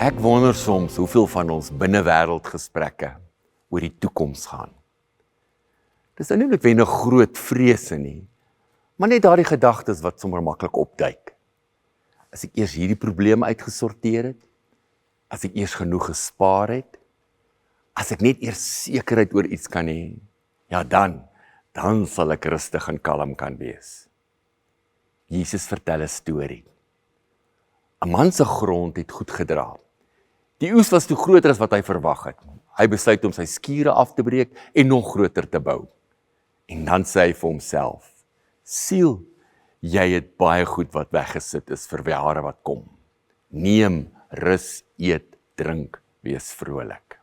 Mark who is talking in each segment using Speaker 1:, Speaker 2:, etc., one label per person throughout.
Speaker 1: Ek wonder soms hoeveel van ons binnewêreldgesprekke oor die toekoms gaan. Dis nou nie noodwendig groot vrese nie, maar net daardie gedagtes wat sommer maklik opduik. As ek eers hierdie probleme uitgesorteer het, as ek eers genoeg gespaar het, as ek net eers sekerheid oor iets kan hê, ja dan sal ek rustig en kalm kan wees. Jesus vertel 'n storie. 'n Man se grond het goed gedra. Die oes was toe groter as wat hy verwag het. Hy besluit om sy skure af te breek en nog groter te bou. En dan sê hy vir homself: "Siel, jy het baie goed wat weggesit is vir jare wat kom. Neem, rus, eet, drink, wees vrolik."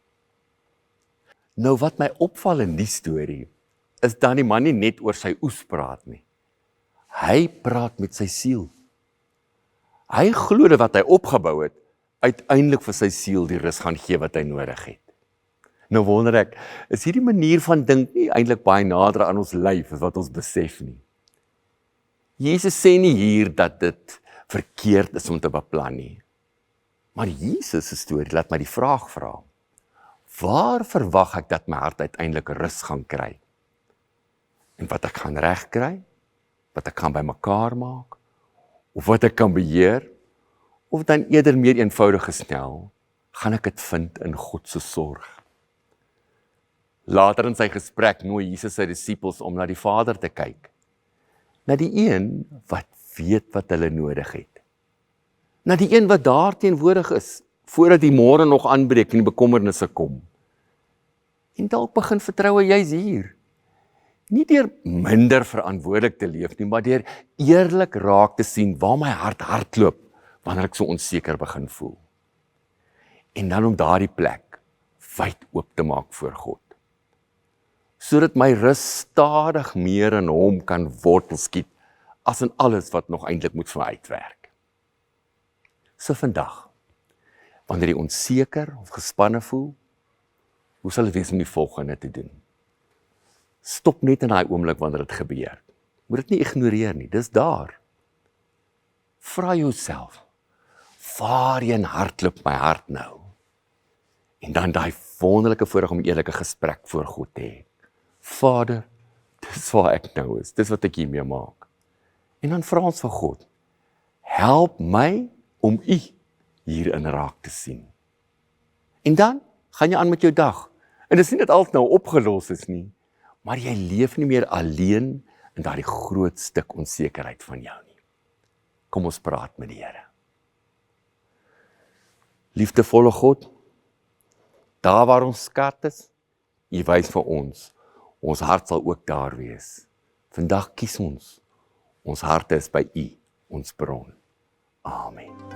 Speaker 1: Nou wat my opval in die storie, is dat die man nie net oor sy oes praat nie. Hy praat met sy siel. Hy glo dat wat hy opgebou het, uiteindelik vir sy siel die rus gaan gee wat hy nodig het. Nou wonder ek, is hierdie manier van dink nie eintlik baie nader aan ons lyf as wat ons besef nie? Jesus sê nie hier dat dit verkeerd is om te beplan nie. Maar Jesus se storie laat my die vraag vra: waar verwag ek dat my hart uiteindelik rus gaan kry? En wat ek gaan regkry? Wat ek kan bymekaar maak? Of wat ek kan beheer? Of dan eerder meer eenvoudig gestel, gaan ek dit vind in God se sorg. Later in sy gesprek nooi Jesus sy disippels om na die Vader te kyk. Na die een wat weet wat hulle nodig het. Na die een wat daar teenwoordig is, voordat die môre nog aanbreek en die bekommernisse kom. En dalk begin vertroue jy's hier. Nie deur minder verantwoordelik te leef nie, maar deur eerlik raak te sien waar my hart hardloop, wanneer ek so onseker begin voel. En dan om daardie plek wyd oop te maak voor God. Sodat my rus stadig meer in hom kan wortel skiet, as in alles wat nog eintlik moet vir my uitwerk. So vandag, wanneer jy onseker of gespanne voel, hoe sal dit wees om die volgende te doen? Stop net in daai oomblik wanneer dit gebeur. Moet dit nie ignoreer nie, dis daar. Vra jouself, waarheen hardloop my hart nou? En dan daai wonderlike voorreg om 'n eerlike gesprek voor God te hê. Vader, dis waar ek nou is, dis wat ek hiermee maak. En dan vra ons vir God, help my om U hierin raak te sien. En dan gaan jy aan met jou dag. En dis nie dat alles nou opgelos is nie, maar jy leef nie meer alleen in daardie groot stuk onsekerheid van jou nie. Kom ons praat met die Here. Liefdevolle God, daar waar ons skat is, U wys vir ons hart sal ook daar wees. Vandag kies ons harte is by U, ons bron. Amen.